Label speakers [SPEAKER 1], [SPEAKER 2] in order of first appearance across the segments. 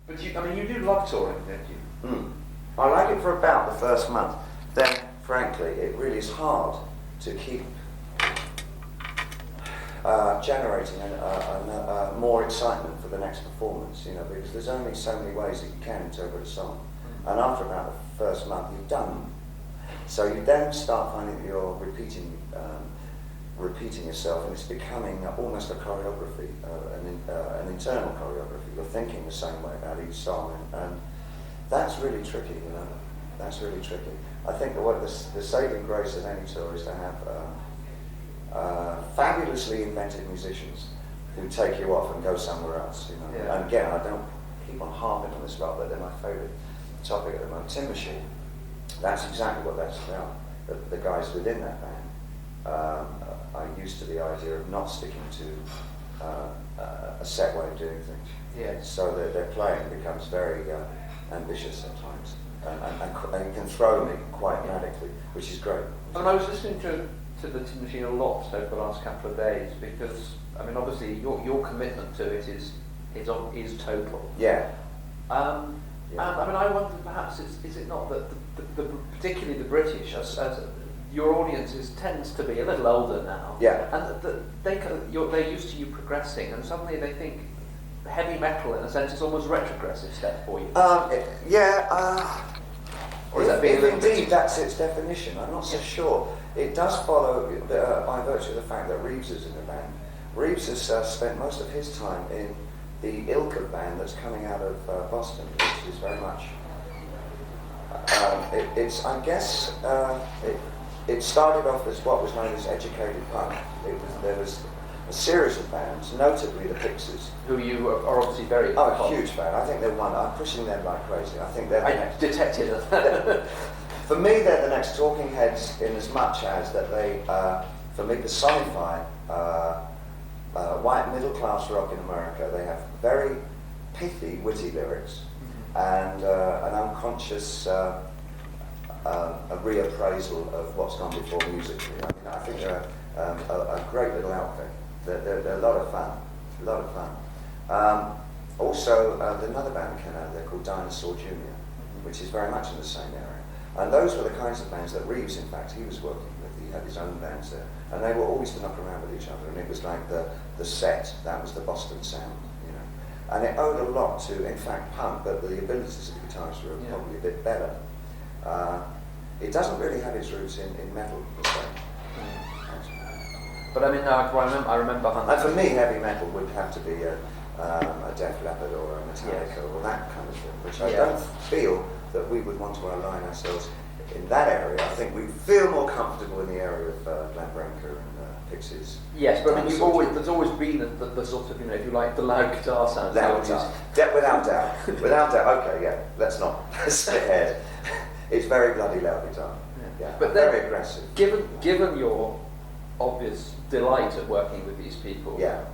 [SPEAKER 1] But you do love touring, don't you?
[SPEAKER 2] Mm. I like it for about the first month. Then, frankly, it really is hard to keep generating more excitement for the next performance, because there's only so many ways that you can interpret a song. And after about the first month, you've done. So you then start finding that you're repeating yourself, and it's becoming almost a choreography, an internal choreography. You're thinking the same way about each song, and that's really tricky, That's really tricky. I think what the saving grace of any tour is to have fabulously inventive musicians who take you off and go somewhere else,
[SPEAKER 1] Yeah.
[SPEAKER 2] And again, I don't keep on harping on this lot, but they're my favourite topic at the moment. Tin Machine, that's exactly what that's about. The guys within that band are used to the idea of not sticking to a set way of doing things.
[SPEAKER 1] Yeah.
[SPEAKER 2] So their playing becomes very ambitious at times, and can throw me quite radically, which is great.
[SPEAKER 1] I was listening to the Tin Machine a lot over the last couple of days because, obviously your commitment to it is total.
[SPEAKER 2] Yeah.
[SPEAKER 1] And I wonder perhaps is it not that particularly the British, as your audiences tends to be a little older now.
[SPEAKER 2] Yeah.
[SPEAKER 1] And they're used to you progressing, and suddenly they think heavy metal, in a sense, is almost a retrogressive step for you. Or is that being
[SPEAKER 2] if indeed that's its definition, I'm not so sure. It does follow by virtue of the fact that Reeves is in the band. Reeves has spent most of his time in the ilk of band that's coming out of Boston, which is very much. It started off as what was known as educated punk. There was a series of bands, notably the Pixies.
[SPEAKER 1] Who you are obviously very
[SPEAKER 2] a huge fan. I think they're one. I'm pushing them like crazy. I think they're the next.
[SPEAKER 1] Detected it.
[SPEAKER 2] For me, they're the next Talking Heads in as much as that they, for me, personify white middle class rock in America. They have very pithy, witty lyrics, and an unconscious a reappraisal of what's gone before musically. I think they're a great little outfit. They're a lot of fun. A lot of fun. Also, another band came out there called Dinosaur Jr., which is very much in the same area. And those were the kinds of bands that Reeves, in fact, he was working with. He had his own bands there. And they were always to knock around with each other. And it was like the set, that was the Boston sound, And it owed a lot to, in fact, punk, but the abilities of the guitarists were probably a bit better. It doesn't really have its roots in metal, per se.
[SPEAKER 1] But I remember.
[SPEAKER 2] And for me, heavy metal would have to be a Def Leppard or a Metallica or that kind of thing, which I don't feel that we would want to align ourselves in that area. I think we feel more comfortable in the area of Glenn Branca and Pixies.
[SPEAKER 1] Yes, but there's always been the sort of, if you like, the loud guitar sound.
[SPEAKER 2] Loud guitar. Without doubt. Without doubt. Okay, yeah. Let's not split head. It's very bloody loud guitar. Yeah. But very aggressive.
[SPEAKER 1] Given your obvious delight at working with these people.
[SPEAKER 2] Yeah.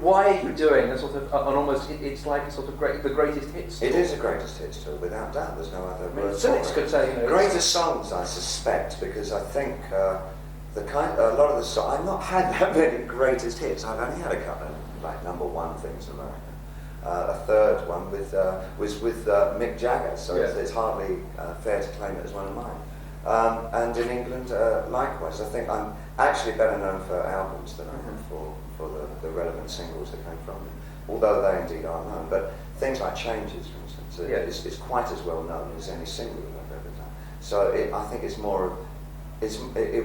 [SPEAKER 1] Why are you doing a sort of an almost? It's like a sort of the greatest hits.
[SPEAKER 2] It is a greatest hits tour, without doubt. There's no other word.
[SPEAKER 1] Cynics could say
[SPEAKER 2] greatest songs, I suspect, because I think a lot of the songs. I've not had that many greatest hits. I've only had a couple, like number one things in America. A third one was with Mick Jagger, so it's hardly fair to claim it as one of mine. And in England, likewise. I think I'm actually better known for albums than I am for the relevant singles that came from them, although they indeed are known. But things like Changes, for instance, it's quite as well known as any single that I've ever done. So I think it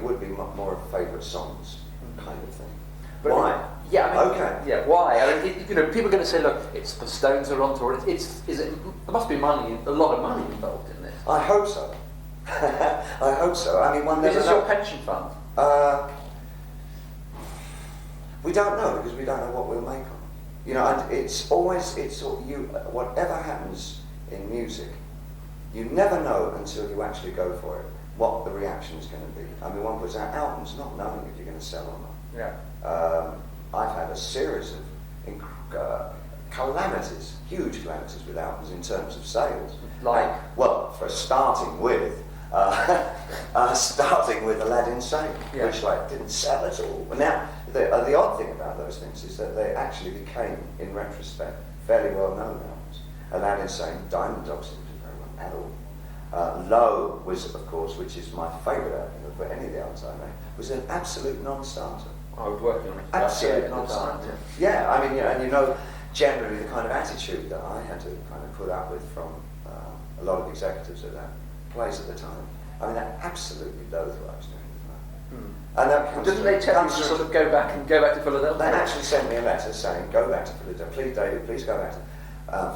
[SPEAKER 2] would be more of favourite songs kind of thing. But why?
[SPEAKER 1] Why? People are going to say, look, it's the Stones are on tour. There must be a lot of money involved in this.
[SPEAKER 2] I hope so. I hope so. One never knows.
[SPEAKER 1] Is this your pension fund?
[SPEAKER 2] We don't know, because we don't know what we'll make of it. And it's always whatever happens in music, you never know until you actually go for it what the reaction is going to be. One puts out albums not knowing if you're going to sell or not.
[SPEAKER 1] Yeah.
[SPEAKER 2] I've had a series of calamities, huge calamities with albums in terms of sales. For starting with Aladdin Sane, which didn't sell at all. But now, the odd thing about those things is that they actually became, in retrospect, fairly well known albums. Aladdin Sane, Diamond Dogs didn't do very well at all. Low was, of course, which is my favourite album of any of the albums I made, was an absolute non-starter.
[SPEAKER 1] I was working on it.
[SPEAKER 2] Absolute non-starter. Yeah, I mean, and you know, generally the kind of attitude that I had to kind of put up with from a lot of executives at that place at the time. I mean, I absolutely loathed what I was doing as well. And that comes
[SPEAKER 1] Didn't they tell you to sort of go back to Philadelphia?
[SPEAKER 2] They actually sent me a letter saying, go back to Philadelphia. Please, David, please go back to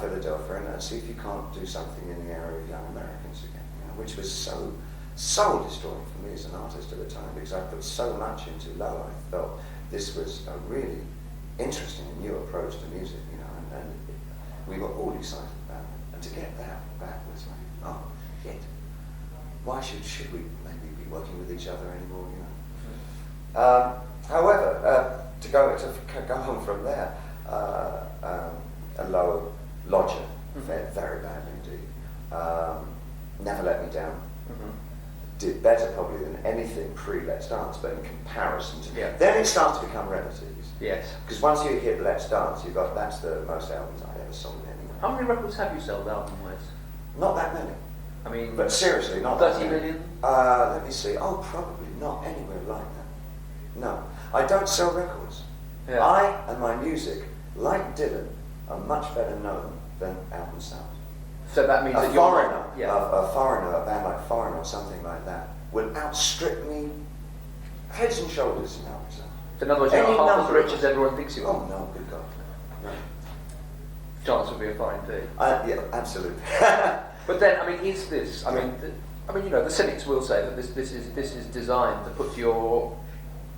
[SPEAKER 2] Philadelphia and see if you can't do something in the area of young Americans again, you know, which was so soul destroying for me as an artist at the time, because I put so much into Low. I felt this was a really interesting and new approach to music, you know, and we were all excited about it. And to get that back was like, oh, shit. Why should we maybe be working with each other anymore, you know? However, to go on from there, a Low Lodger fared very badly indeed. Never Let Me Down. Did better probably than anything pre-Let's Dance, but in comparison to...
[SPEAKER 1] Yeah.
[SPEAKER 2] Then it starts to become relatives.
[SPEAKER 1] Yes.
[SPEAKER 2] Because once you hit Let's Dance, that's the most albums I ever sold anyway.
[SPEAKER 1] How many records have you sold album-wise?
[SPEAKER 2] Not that many.
[SPEAKER 1] I mean...
[SPEAKER 2] But seriously, not
[SPEAKER 1] 30
[SPEAKER 2] that many.
[SPEAKER 1] million?
[SPEAKER 2] Let me see. Oh, probably not anywhere like that. No. I don't sell records.
[SPEAKER 1] Yeah.
[SPEAKER 2] I and my music, like Dylan, are much better known than album sales.
[SPEAKER 1] So that means that
[SPEAKER 2] A
[SPEAKER 1] you're
[SPEAKER 2] foreigner,
[SPEAKER 1] yeah.
[SPEAKER 2] a band like Foreigner or something like that, would outstrip me heads and shoulders in album sales.
[SPEAKER 1] So in other words, you're
[SPEAKER 2] Any
[SPEAKER 1] not half as
[SPEAKER 2] number
[SPEAKER 1] rich
[SPEAKER 2] of-
[SPEAKER 1] as everyone thinks you are.
[SPEAKER 2] Oh no, good God. No.
[SPEAKER 1] Chance would be a fine thing.
[SPEAKER 2] Yeah, absolutely.
[SPEAKER 1] But then, I mean, is this? I mean, you know, the cynics will say that this is designed to put your,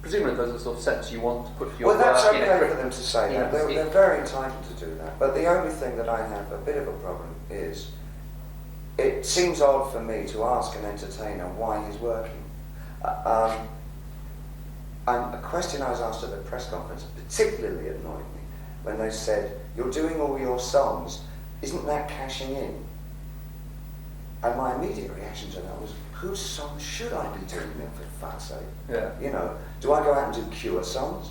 [SPEAKER 1] presumably there's a sort of sense you want to put your
[SPEAKER 2] Well, that's
[SPEAKER 1] work in
[SPEAKER 2] okay
[SPEAKER 1] a
[SPEAKER 2] for them to say that.
[SPEAKER 1] Yeah,
[SPEAKER 2] They're very entitled to do that. But the only thing that I have a bit of a problem is, it seems odd for me to ask an entertainer why he's working. And a question I was asked at the press conference particularly annoyed me when they said, "You're doing all your songs, isn't that cashing in?" And my immediate reaction to that was, whose songs should I be doing then, for fuck's sake?
[SPEAKER 1] Yeah.
[SPEAKER 2] You know, do I go out and do Cure songs?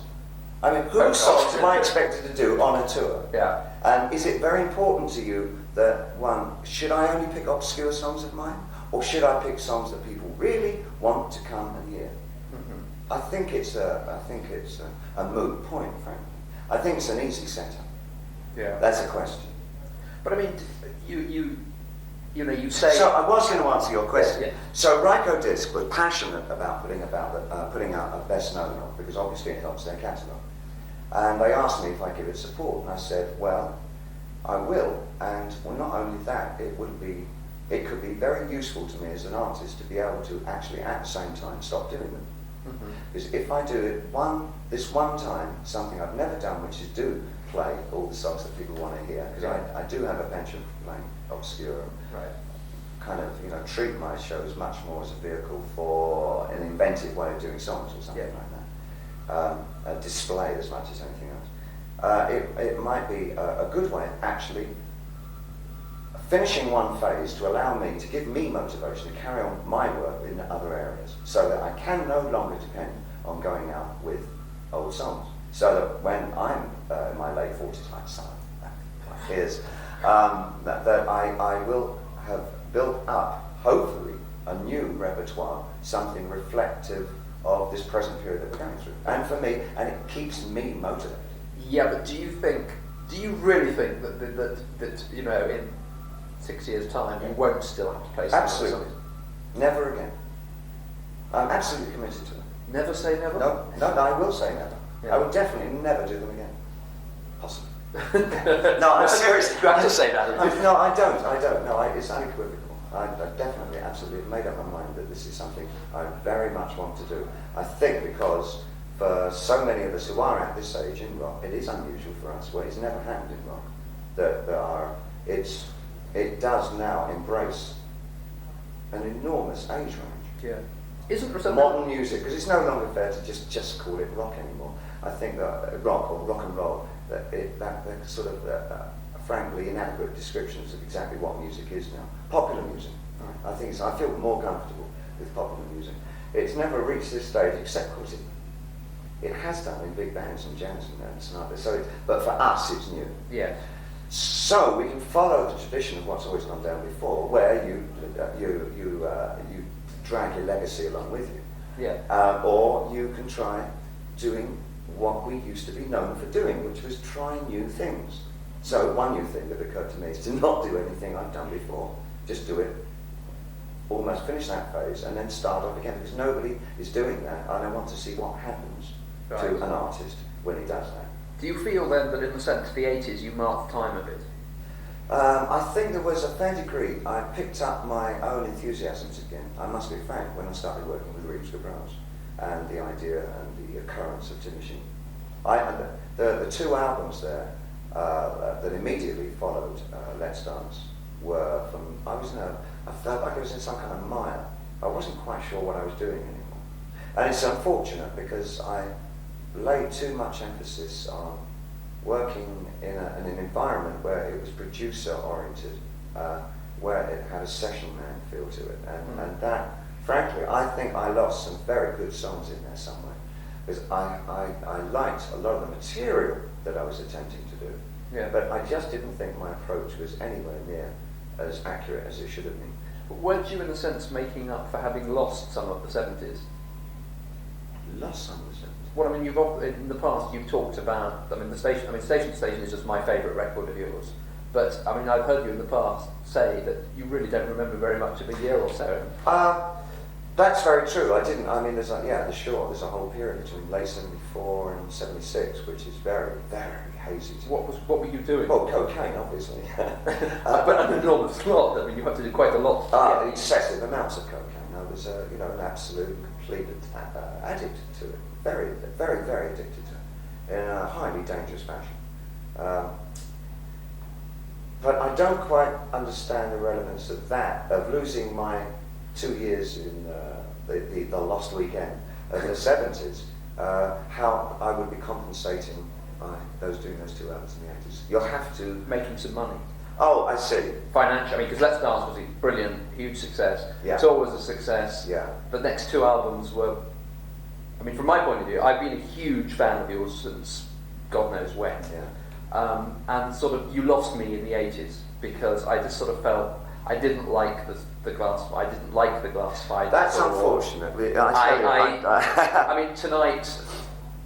[SPEAKER 2] I mean, whose songs am I expected to do on a tour?
[SPEAKER 1] Yeah.
[SPEAKER 2] And is it very important to you that, one, should I only pick obscure songs of mine? Or should I pick songs that people really want to come and hear? I think it's a moot point, frankly. I think it's an easy setup.
[SPEAKER 1] Yeah.
[SPEAKER 2] That's a question.
[SPEAKER 1] But I mean, you say.
[SPEAKER 2] So I was going to answer your question.
[SPEAKER 1] Yeah.
[SPEAKER 2] So Ryko Disc was passionate about putting out a best known one, because obviously it helps their catalogue. And they asked me if I give it support, and I said, well, I will. And well, not only that, it could be very useful to me as an artist to be able to actually at the same time stop doing them. Because if I do it this one time, something I've never done, which is do play all the songs that people want to hear, because I do have a penchant for playing obscure,
[SPEAKER 1] Right.
[SPEAKER 2] kind of, treat my shows much more as a vehicle for an inventive way of doing songs or something like that. A display as much as anything else. It might be a good way of actually finishing one phase to allow me, to give me motivation to carry on my work in other areas, so that I can no longer depend on going out with old songs. So that when I'm in my late 40s, like some of my peers, that I will have built up, hopefully, a new repertoire, something reflective of this present period that we're going through. And for me, and it keeps me motivated.
[SPEAKER 1] Yeah, but do you really think that in 6 years' time you won't still have to play some
[SPEAKER 2] Absolutely.
[SPEAKER 1] songs?
[SPEAKER 2] Never again. I'm absolutely committed to it.
[SPEAKER 1] Never say never?
[SPEAKER 2] No, I will say never.
[SPEAKER 1] Yeah.
[SPEAKER 2] I will definitely never do them again. Possibly. No, I'm serious.
[SPEAKER 1] You have to say that.
[SPEAKER 2] No, I don't. No, it's unequivocal. I definitely, absolutely made up my mind that this is something I very much want to do. I think because for so many of us who are at this age in rock, it is unusual for us, where it's never happened in rock. It does now embrace an enormous age range.
[SPEAKER 1] Yeah. Isn't there some
[SPEAKER 2] Modern music, because it's no longer fair to just call it rock anymore. I think that rock or rock and roll, that sort of frankly inadequate descriptions of exactly what music is now. Popular music. I feel more comfortable with popular music. It's never reached this stage, except of course it has done in big bands and jazz and so but for us it's new.
[SPEAKER 1] Yeah.
[SPEAKER 2] So we can follow the tradition of what's always gone down before, where you drag your legacy along with you.
[SPEAKER 1] Yeah.
[SPEAKER 2] Or you can try doing what we used to be known for doing, which was trying new things. So one new thing that occurred to me is to not do anything I've done before. Just do it, almost finish that phase, and then start off again, because nobody is doing that, and I want to see what happens to an artist when he does that.
[SPEAKER 1] Do you feel then that in the sense of the 80s you marked time a bit?
[SPEAKER 2] I think there was a fair degree. I picked up my own enthusiasms again. I must be frank, when I started working with Reeves Gabrels and the idea and the occurrence of Tin Machine. The two albums there that immediately followed Let's Dance were from, I felt like I was in some kind of mire. I wasn't quite sure what I was doing anymore. And it's unfortunate because I laid too much emphasis on working in an environment where it was producer oriented, where it had a session man feel to it. And that, frankly, I think I lost some very good songs in there somewhere. Because I liked a lot of the material that I was attempting to do.
[SPEAKER 1] Yeah.
[SPEAKER 2] But I just didn't think my approach was anywhere near as accurate as it should have been.
[SPEAKER 1] But weren't you in a sense making up for having lost some of the 70s?
[SPEAKER 2] Lost some of the 70s?
[SPEAKER 1] Well, I mean, in the past you've talked about, Station to Station is just my favourite record of yours. But, I mean, I've heard you in the past say that you really don't remember very much of a year or so.
[SPEAKER 2] That's very true. I didn't. I mean, there's a whole period between late '74 and '76, which is very, very hazy.
[SPEAKER 1] What were you doing?
[SPEAKER 2] Well, cocaine, obviously.
[SPEAKER 1] But an enormous lot. I mean, you had to do quite a lot.
[SPEAKER 2] Excessive amounts of cocaine. I was, an absolute, complete addict to it. Very, very, very addicted to it in a highly dangerous fashion. But I don't quite understand the relevance of that, of losing my 2 years in the lost weekend of the 70s, how I would be compensating by doing those 2 albums in the 80s. You'll have to...
[SPEAKER 1] Making some money.
[SPEAKER 2] Oh, I see.
[SPEAKER 1] Financially, I mean, because Let's Dance was a brilliant, huge success.
[SPEAKER 2] Yeah.
[SPEAKER 1] Tour was a success.
[SPEAKER 2] Yeah.
[SPEAKER 1] The next 2 albums were... I mean, from my point of view, I've been a huge fan of yours since God knows when.
[SPEAKER 2] Yeah.
[SPEAKER 1] And sort of, you lost me in the 80s because I just sort of felt I didn't like the glass. I didn't like the glass fight.
[SPEAKER 2] That's unfortunate.
[SPEAKER 1] I mean, tonight.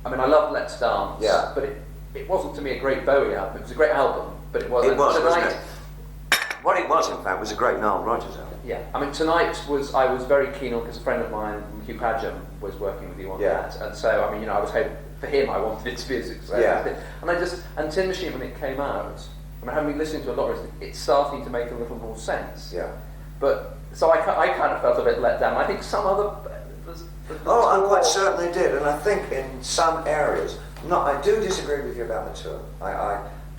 [SPEAKER 1] I mean, I love Let's Dance.
[SPEAKER 2] Yeah.
[SPEAKER 1] But it wasn't to me a great Bowie album. It was a great album, but it wasn't.
[SPEAKER 2] It was,
[SPEAKER 1] tonight,
[SPEAKER 2] wasn't it? What it was, in fact, was a great Nile Rodgers album.
[SPEAKER 1] Yeah. I mean, tonight I was very keen on, because a friend of mine, Hugh Padgham, was working with you on that, and so I mean, I was hoping for him. I wanted it to be a success.
[SPEAKER 2] Yeah.
[SPEAKER 1] And Tin Machine, when it came out, I mean, having been listening to a lot of it, it's starting to make a little more sense.
[SPEAKER 2] Yeah.
[SPEAKER 1] But so I kind of felt a bit let down. I think some other.
[SPEAKER 2] I'm quite certain they did, and I think in some areas. I do disagree with you about the tour.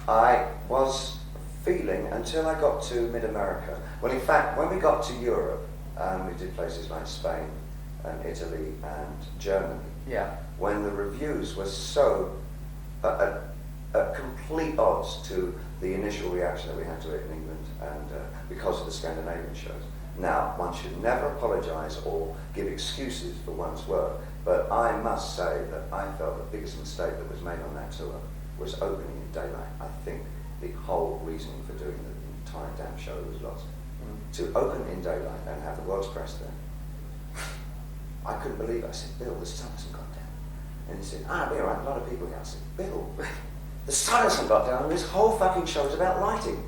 [SPEAKER 2] I was feeling until I got to Mid-America. Well, in fact, when we got to Europe, and we did places like Spain and Italy and Germany.
[SPEAKER 1] Yeah.
[SPEAKER 2] When the reviews were so at complete odds to the initial reaction that we had to it in England, and because of the Scandinavian shows. Now, one should never apologise or give excuses for one's work, but I must say that I felt the biggest mistake that was made on that tour was opening in daylight. I think the whole reasoning for doing the entire damn show was lost. To open in daylight and have the world's press there, I couldn't believe it. I said, Bill, the sun hasn't gone down. And he said, I'll be alright, a lot of people here. I said, Bill, the sun hasn't got down, and this whole fucking show is about lighting.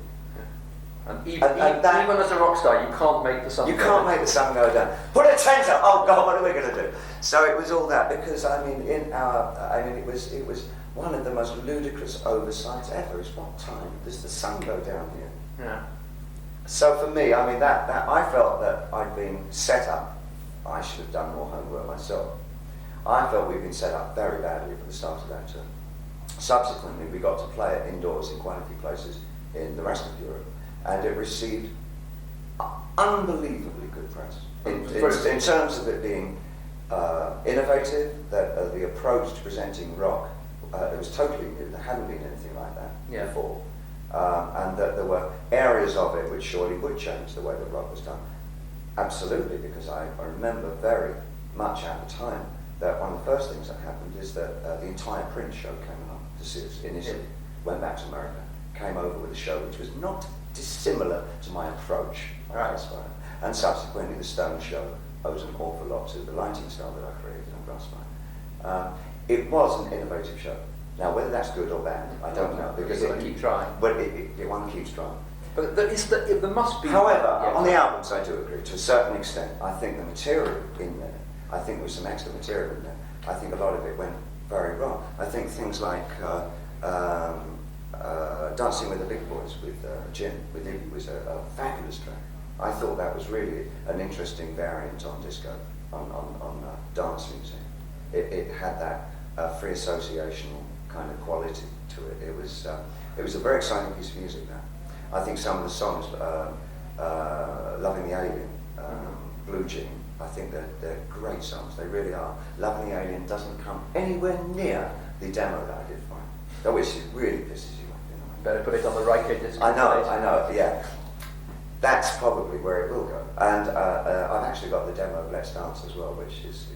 [SPEAKER 1] And even as a rock star, you can't make the sun go down.
[SPEAKER 2] You can't make the sun go down. Put a tent up! Oh God, what are we going to do? So it was all that, because it was one of the most ludicrous oversights ever. Is what time does the sun go down here?
[SPEAKER 1] Yeah.
[SPEAKER 2] So for me, I mean, that I felt that I'd been set up. I should have done more homework myself. I felt we'd been set up very badly for the start of that tour. Subsequently, we got to play it indoors in quite a few places in the rest of Europe, and it received unbelievably good press. In terms of it being innovative, that the approach to presenting rock, it was totally new. There hadn't been anything like that before. And that there were areas of it which surely would change the way that rock was done. Absolutely, because I remember very much at the time that one of the first things that happened is that the entire Prince show came along to see us in Italy, went back to America, came over with a show which was not dissimilar to my approach on
[SPEAKER 1] Right.
[SPEAKER 2] Grassfire. And subsequently the Stone show owes an awful lot to the lighting style that I created on Grassfire. It was an innovative show. Now whether that's good or bad, I don't know, because
[SPEAKER 1] you've got to keep trying.
[SPEAKER 2] But one keeps trying.
[SPEAKER 1] But there must be.
[SPEAKER 2] However,
[SPEAKER 1] yeah.
[SPEAKER 2] on the albums I do agree, to a certain extent. I think the material in there, I think there was some extra material in there. I think a lot of it went very wrong. I think things like Dancing with the Big Boys with Jim, with Iggy, was a fabulous track. I thought that was really an interesting variant on disco, on dance music. It had that free associational kind of quality to it. It was a very exciting piece of music. That I think some of the songs, Loving the Alien, Blue Jean, I think they're great songs. They really are. Loving the Alien doesn't come anywhere near the demo that I did for him, which really pisses you off. You know?
[SPEAKER 1] Better put it on the Riker disc.
[SPEAKER 2] I know, yeah. That's probably where it will go. And I've actually got the demo of Let's Dance as well, which is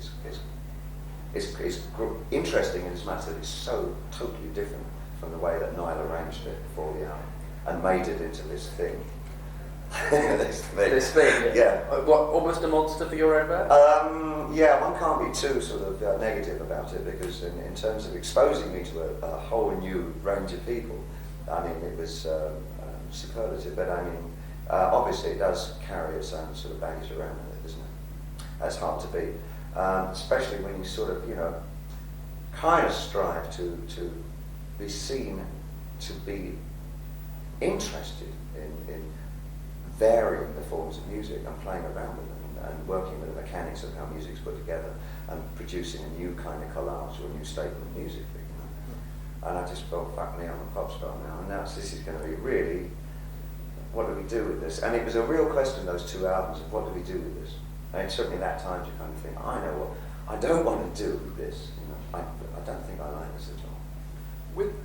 [SPEAKER 2] interesting in as much that it's so totally different from the way that Niall arranged it before the album and made it into this thing.
[SPEAKER 1] This thing,
[SPEAKER 2] yeah.
[SPEAKER 1] What, almost a monster for your own band?
[SPEAKER 2] Yeah, one can't be too sort of negative about it, because in terms of exposing me to a whole new range of people, I mean, it was superlative, but I mean, obviously it does carry its own sort of baggage around with it, doesn't it? That's hard to beat, especially when you sort of, you know, kind of strive to be seen to be interested in varying the forms of music and playing around with them and working with the mechanics of how music's put together and producing a new kind of collage or a new statement of music, you know. And I just felt, fuck me, I'm a pop star now, and now this is going to be really, what do we do with this? And it was a real question, those two albums, of what do we do with this? And it took me that time to kind of think, I know what I don't want to do with this, you know. I don't think I like this at all.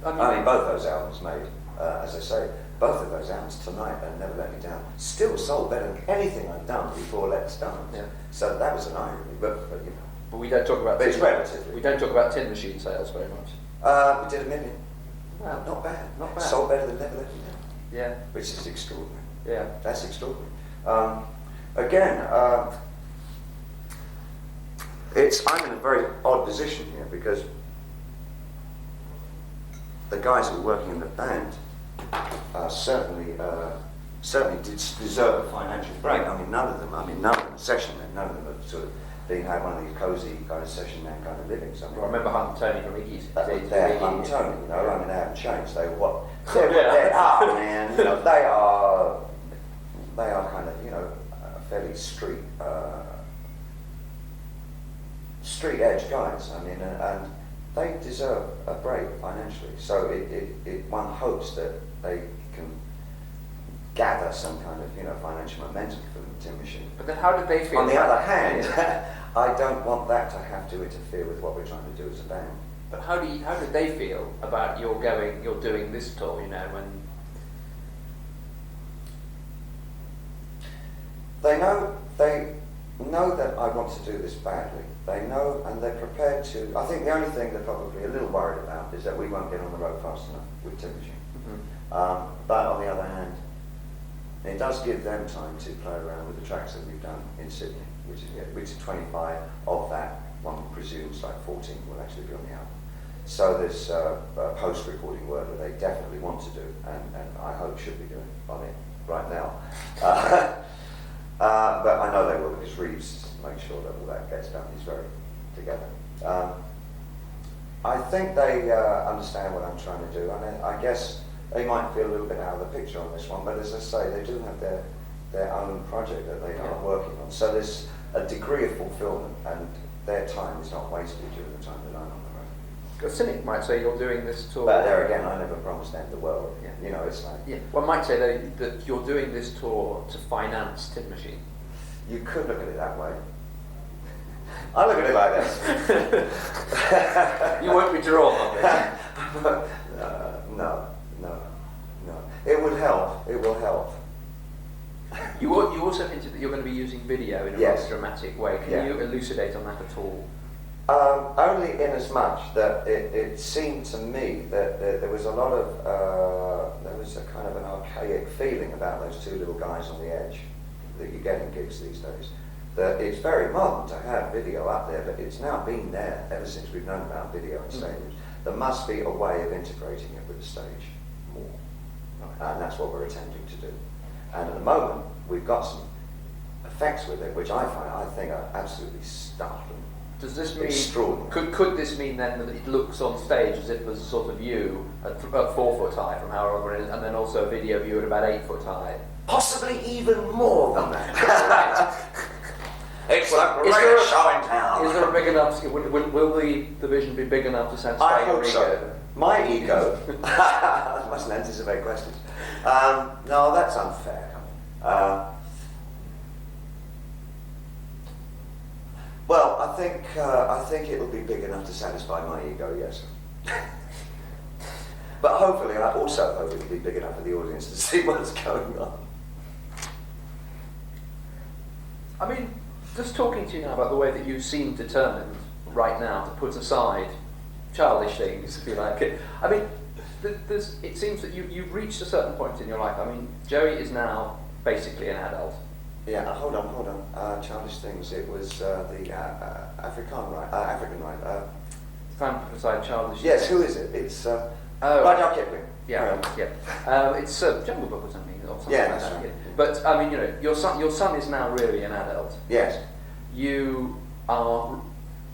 [SPEAKER 2] I mean, both those albums made, as I say, both of those albums, Tonight and Never Let Me Down, still sold better than anything I'd done before Let's Dance. Yeah. So that was an irony, but you know.
[SPEAKER 1] But we don't talk about.
[SPEAKER 2] But it's relatively.
[SPEAKER 1] We don't talk about Tin Machine sales very much.
[SPEAKER 2] We did 1 million.
[SPEAKER 1] Wow.
[SPEAKER 2] Not bad.
[SPEAKER 1] Not bad.
[SPEAKER 2] Sold better than Never Let Me Down.
[SPEAKER 1] Yeah.
[SPEAKER 2] Which is extraordinary.
[SPEAKER 1] Yeah.
[SPEAKER 2] That's extraordinary. Again, I'm in a very odd position here, because the guys who were working in the band certainly deserve a financial break. I mean, none of them session men, none of them have sort of had one of these cosy kind of session man kind of livings. I mean,
[SPEAKER 1] I remember Hunt and Tony from Iggy's.
[SPEAKER 2] They're Hunt and Tony, you know. I mean, they haven't changed. They're what they are, man. You know, they are kind of, you know, fairly street edge guys. I mean, and they deserve a break financially. So one hopes that they can gather some kind of, you know, financial momentum from the Tin Machine.
[SPEAKER 1] But then how did they feel?
[SPEAKER 2] On the other hand, I don't want that to have to interfere with what we're trying to do as a band.
[SPEAKER 1] But how did they feel about you're doing this tour, you know, when they know that I want to do this badly. They know, and they're prepared to. I think the only thing they're probably a little worried about is that we won't get on the road fast enough with Tin Machine. Mm-hmm. But on the other hand, it does give them time to play around with the tracks that we've done in Sydney, which is 25 of that. One presumes like 14 will actually be on the album. So there's post-recording work that they definitely want to do, and I hope should be doing on it right now. But I know they will, because Reeves makes sure that all that gets done. He's very together. I think they understand what I'm trying to do, and I guess they might feel a little bit out of the picture on this one, but as I say, they do have their own project that they are working on. So there's a degree of fulfillment, and their time is not wasted during the time that I'm on the road. A cynic might say you're doing this tour.
[SPEAKER 2] But there again, I never promised them the world. Yeah. You know, it's like...
[SPEAKER 1] Yeah. One might say that you're doing this tour to finance Tin Machine.
[SPEAKER 2] You could look at it that way. I look at it like this.
[SPEAKER 1] You won't be drawn on this.
[SPEAKER 2] No. It would help. It will help.
[SPEAKER 1] You also hinted that you're going to be using video in a rather dramatic way. Can you elucidate on that at all? Only in as much that it seemed to me that there was a lot of, there was a kind of an archaic feeling about those two little guys on the edge that you get in gigs these days. That it's very modern to have video up there, but it's now been there ever since we've known about video in stadiums. There must be a way of integrating it with the stage more. And that's what we're attempting to do. And at the moment, we've got some effects with it, which I think are absolutely startling.
[SPEAKER 3] Does this mean,
[SPEAKER 1] extraordinary.
[SPEAKER 3] could this mean then that it looks on stage as if there's a sort of view at 4 foot high from however it is, and then also a video view at about 8 foot high?
[SPEAKER 1] Possibly even more than that. It's like a show in town.
[SPEAKER 3] Is there a big enough, will the vision be big enough to satisfy
[SPEAKER 1] I
[SPEAKER 3] your
[SPEAKER 1] hope
[SPEAKER 3] ego?
[SPEAKER 1] so. My ego. I mustn't anticipate questions. No, that's unfair. Well, I think it'll be big enough to satisfy my ego, yes. But hopefully, I also hope it'll be big enough for the audience to see what's going on.
[SPEAKER 3] I mean, just talking to you now about the way that you seem determined right now to put aside childish things, if you like it. I mean, it seems that you've reached a certain point in your life. I mean, Joey is now basically an adult.
[SPEAKER 1] Yeah, hold on. Childish things. It was the African right.
[SPEAKER 3] Trying to put aside childish
[SPEAKER 1] Yes,
[SPEAKER 3] things.
[SPEAKER 1] who is it? It's Rudyard Kipling.
[SPEAKER 3] Yeah, yeah. It's Jungle Book or something.
[SPEAKER 1] Yeah,
[SPEAKER 3] like
[SPEAKER 1] that's
[SPEAKER 3] that.
[SPEAKER 1] right.
[SPEAKER 3] But I mean, you know, your son is now really an adult.
[SPEAKER 1] Yes.
[SPEAKER 3] You are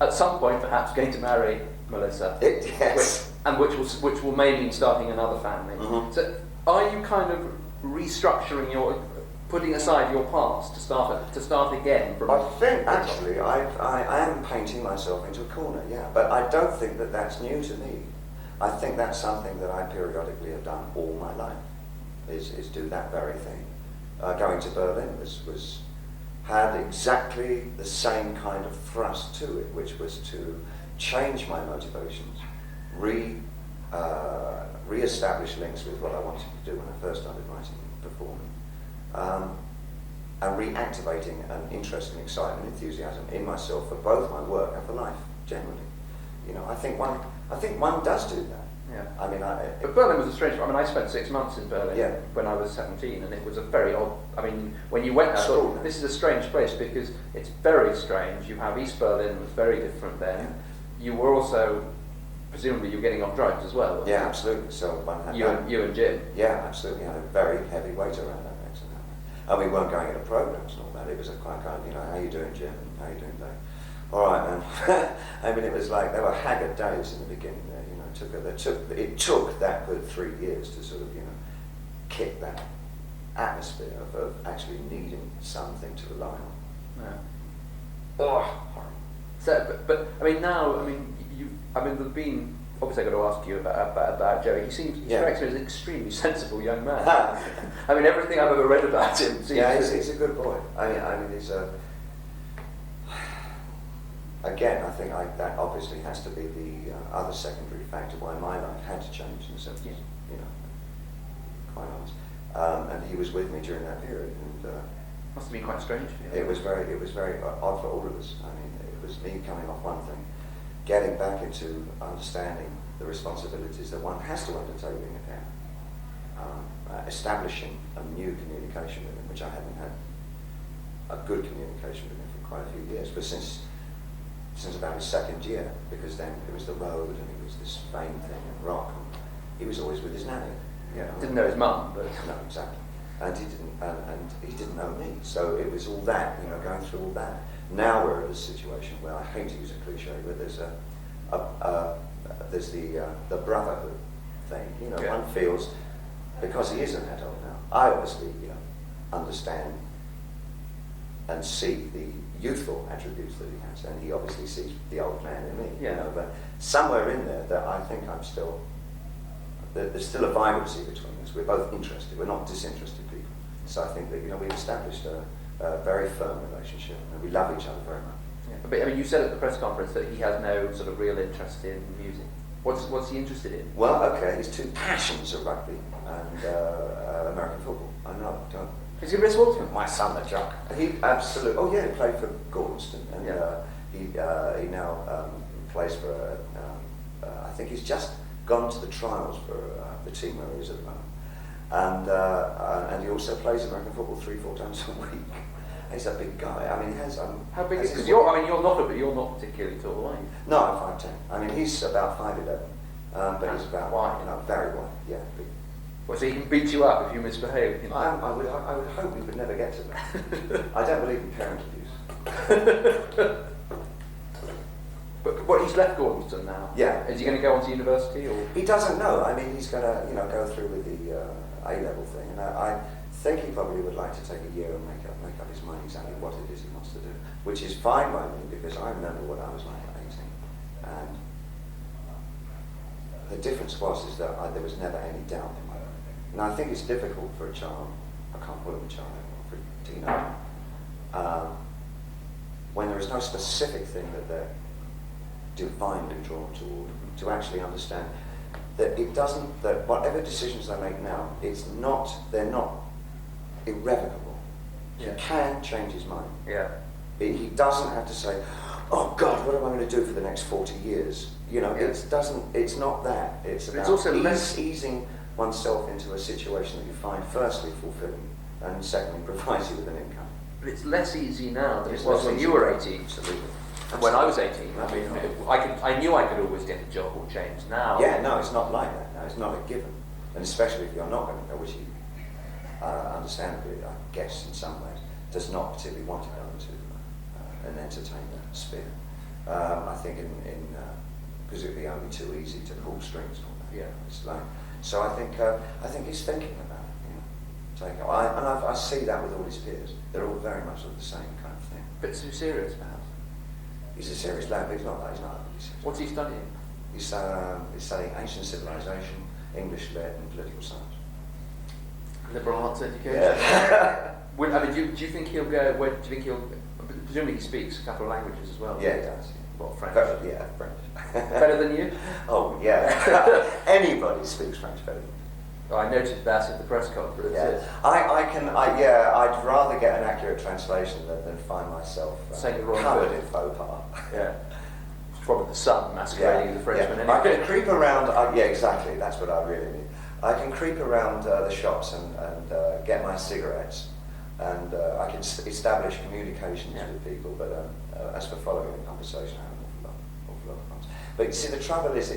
[SPEAKER 3] at some point perhaps going to marry Melissa.
[SPEAKER 1] Yes.
[SPEAKER 3] Which will may mean starting another family.
[SPEAKER 1] Mm-hmm.
[SPEAKER 3] So are you kind of restructuring putting aside your past to start again from?
[SPEAKER 1] I think actually I am painting myself into a corner. Yeah, but I don't think that that's new to me. I think that's something that I periodically have done all my life. Is do that very thing. Going to Berlin had exactly the same kind of thrust to it, which was to change my motivations, re-establish links with what I wanted to do when I first started writing and performing, and reactivating an interest and excitement, enthusiasm in myself for both my work and for life generally. You know, I think one does do that.
[SPEAKER 3] Yeah.
[SPEAKER 1] I mean,
[SPEAKER 3] but Berlin was a strange. I mean, I spent 6 months in Berlin
[SPEAKER 1] Yeah.
[SPEAKER 3] when I was 17, and it was a very odd. I mean, when you went there, I thought, this is a strange place because it's very strange. You have East Berlin was very different then. You were also, presumably, you're getting off drugs as well. Wasn't
[SPEAKER 1] yeah,
[SPEAKER 3] you?
[SPEAKER 1] absolutely. So one had
[SPEAKER 3] You and Jim.
[SPEAKER 1] Yeah, absolutely. Had a very heavy weight around that next to that. And we weren't going into programs and all that. It was a quite kind of, you know, how you doing, Jim? How you doing, Dave? All right, man. I mean, it was like they were haggard days in the beginning. There, you know, it took that good 3 years to sort of, you know, kick that atmosphere of actually needing something to rely on.
[SPEAKER 3] Yeah.
[SPEAKER 1] Oh.
[SPEAKER 3] So, but I mean, now, I mean, there's been. Obviously, I've got to ask you about Joey. He strikes me as an extremely sensible young man. I mean, everything I've ever read about him seems.
[SPEAKER 1] Yeah, he's a good boy. I mean, he's a. Again, I think that obviously has to be the other secondary factor why my life had to change in the 70s, you know, quite honest. And he was with me during that period, and
[SPEAKER 3] must have been quite strange for you.
[SPEAKER 1] it was very odd for all of us. I mean, it was me coming off one thing, getting back into understanding the responsibilities that one has to undertake being a parent, establishing a new communication with him, which I hadn't had a good communication with him for quite a few years, but since about his second year, because then it was the road and it was this fame thing and rock. And he was always with his nanny. You know.
[SPEAKER 3] Didn't know his mum, but
[SPEAKER 1] no, exactly. And he didn't know me. So it was all that, you know, going through all that. Now we're at a situation where I hate to use a cliche, but there's the brotherhood thing. You know,
[SPEAKER 3] Yeah.
[SPEAKER 1] one feels because he is an adult now. I obviously, you know, understand and see the youthful attributes that he has, and he obviously sees the old man in me.
[SPEAKER 3] Yeah.
[SPEAKER 1] You know, but somewhere in there that I think I'm still. There's still a vibrancy between us. We're both interested. We're not disinterested people. So I think that, you know, we've established a very firm relationship, and we love each other very much.
[SPEAKER 3] yeah. But I mean, you said at the press conference that he has no sort of real interest in music. What's he interested in?
[SPEAKER 1] Well, okay, his two passions are rugby and American football. I know, don't.
[SPEAKER 3] Is he a Chris Walton?
[SPEAKER 1] My son, the jock. He absolutely. Oh yeah, he played for Gordonston, and
[SPEAKER 3] Yeah.
[SPEAKER 1] he now
[SPEAKER 2] plays for I think he's just gone to the trials for the team where he is at the moment. And he also plays American football 3-4 times a week. He's a big guy. I mean, he has.
[SPEAKER 3] How big is? Because you're not particularly tall, are you?
[SPEAKER 2] No, I'm 5'10". I mean, he's about 5'11", but he's about
[SPEAKER 3] wide.
[SPEAKER 2] Very wide. Yeah, big.
[SPEAKER 3] Well, so he can beat you up if you misbehave. You know?
[SPEAKER 2] I would hope we would never get to that. I don't believe in parent abuse.
[SPEAKER 3] But he's left Gordonston now.
[SPEAKER 2] Yeah.
[SPEAKER 3] Is he going to go on to university or?
[SPEAKER 2] He doesn't know. I mean, he's going to go through with the A-level thing, and I think he probably would like to take a year and make up his mind exactly what it is he wants to do, which is fine by me because I remember what I was like at 18, and the difference is that there was never any doubt in my mind. And I think it's difficult for a child, I can't call him a child anymore, for a teenager, when there is no specific thing that they're divinely drawn toward, to actually understand that that whatever decisions they make now, they're not irrevocable.
[SPEAKER 3] Yeah.
[SPEAKER 2] He can change his mind.
[SPEAKER 3] Yeah.
[SPEAKER 2] He doesn't have to say, "Oh God, what am I going to do for the next 40 years?" You know,
[SPEAKER 3] Yeah.
[SPEAKER 2] It's not that. It's about
[SPEAKER 3] also
[SPEAKER 2] easing oneself into a situation that you find firstly fulfilling, and secondly provides you with an income.
[SPEAKER 3] But it's less easy now than
[SPEAKER 2] It's
[SPEAKER 3] it was
[SPEAKER 2] less
[SPEAKER 3] when
[SPEAKER 2] easy.
[SPEAKER 3] you were 18.
[SPEAKER 2] Absolutely.
[SPEAKER 3] When I was 18, I mean,
[SPEAKER 2] Absolutely.
[SPEAKER 3] I knew I could always get a job or change. Now,
[SPEAKER 2] Yeah, no, it's not like that. No, it's not a given, and especially if you're not going to go, which he, understandably, I guess in some ways, does not particularly want to go into an entertainment sphere. I think because it would be only too easy to pull strings on that.
[SPEAKER 3] Yeah.
[SPEAKER 2] It's like, so I think he's thinking about it. I see that with all his peers. They're all very much of the same kind of thing.
[SPEAKER 3] a bit too serious, perhaps.
[SPEAKER 2] He's a serious lad, but he's not really serious.
[SPEAKER 3] What's he studying?
[SPEAKER 2] He's studying ancient civilization, English lit, and political science.
[SPEAKER 3] Liberal arts education.
[SPEAKER 2] Yeah.
[SPEAKER 3] Do you think he'll go? Where do you think he'll? Presumably he speaks a couple of languages as well.
[SPEAKER 2] Yeah, he does.
[SPEAKER 3] What, French?
[SPEAKER 2] Yeah, French.
[SPEAKER 3] Better than you?
[SPEAKER 2] Oh, yeah. Anybody speaks French better than me.
[SPEAKER 3] Oh, I noted that at the press conference.
[SPEAKER 2] Yeah. I'd rather get an accurate translation than find myself
[SPEAKER 3] Saying the wrong
[SPEAKER 2] covered
[SPEAKER 3] word.
[SPEAKER 2] in faux pas.
[SPEAKER 3] Yeah. It's probably the sun masquerading as the Frenchman
[SPEAKER 2] I
[SPEAKER 3] anyway.
[SPEAKER 2] can creep around, yeah, exactly, that's what I really need. I can creep around the shops and get my cigarettes, and I can establish communications with people, but as for following a conversation, I have an awful lot of problems. But you see, the trouble is,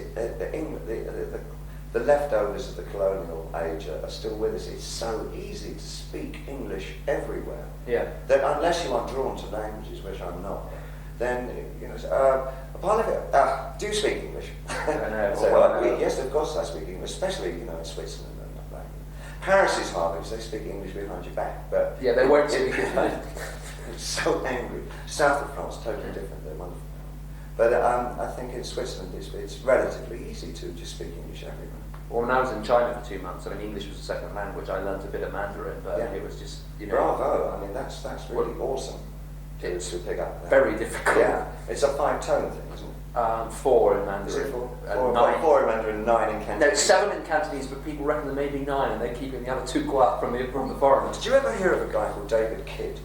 [SPEAKER 2] the leftovers of the colonial age are still with us. It's so easy to speak English everywhere,
[SPEAKER 3] Yeah.
[SPEAKER 2] that unless you are drawn to languages, which I'm not, then, do you speak English? Yes, of course I speak English, especially, in Switzerland and like Paris is hard because they speak English behind your back, but...
[SPEAKER 3] Yeah, they won't speak it.
[SPEAKER 2] It's so angry. South of France, totally different, they're wonderful. But I think in Switzerland it's relatively easy to just speak English everywhere.
[SPEAKER 3] Well, when I was in China for 2 months, English was a second language. I learnt a bit of Mandarin, but it was just,
[SPEAKER 2] Bravo, that's really awesome to pick up that.
[SPEAKER 3] Very difficult.
[SPEAKER 2] Yeah, it's a 5-tone thing, isn't it?
[SPEAKER 3] 4 in Mandarin.
[SPEAKER 2] Is it 4?
[SPEAKER 3] And 9.
[SPEAKER 2] 4 in Mandarin, 9 in Cantonese.
[SPEAKER 3] No, 7 in Cantonese, but people reckon there may be 9, and they're keeping the other 2 quiet from the foreigners.
[SPEAKER 2] Did you ever hear of a guy called David Kidd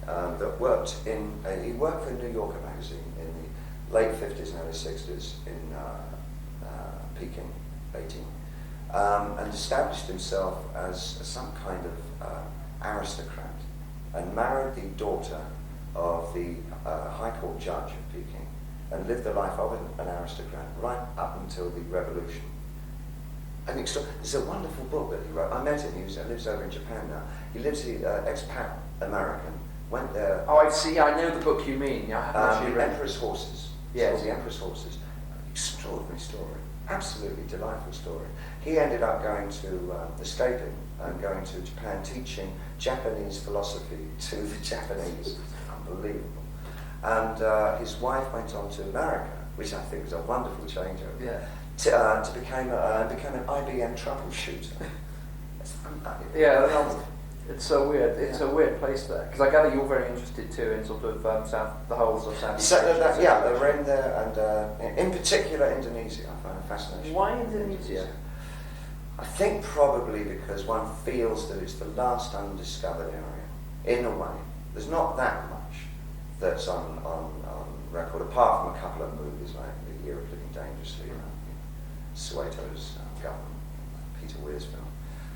[SPEAKER 2] that worked he worked for New Yorker magazine in the late 50s and early 60s in Peking, Beijing, and established himself as some kind of aristocrat, and married the daughter of the High Court judge of Peking, and lived the life of an aristocrat right up until the revolution. And there's a wonderful book that he wrote. I met him. He lives over in Japan now. He lives here, expat American. Went there.
[SPEAKER 3] Oh, I know the book you mean. I haven't actually
[SPEAKER 2] The
[SPEAKER 3] read it.
[SPEAKER 2] Emperor's Horses.
[SPEAKER 3] Yes.
[SPEAKER 2] It's called The Emperor's Horses. Extraordinary story. Absolutely delightful story. He ended up escaping and going to Japan, teaching Japanese philosophy to the Japanese. Unbelievable. And his wife went on to America, which I think was a wonderful changeover.
[SPEAKER 3] Yeah.
[SPEAKER 2] To become an IBM troubleshooter.
[SPEAKER 3] Yeah, it's so weird. It's a weird place there. Because I gather you're very interested too in sort of the wholes of Southeast Asia.
[SPEAKER 2] Yeah, they're in there, and in particular Indonesia. I find a fascination.
[SPEAKER 3] Why Indonesia?
[SPEAKER 2] I think probably because one feels that it's the last undiscovered area. In a way, there's not that much that's on record, apart from a couple of movies like
[SPEAKER 1] Year of Living Dangerously, Soweto's government, Peter Weir's film.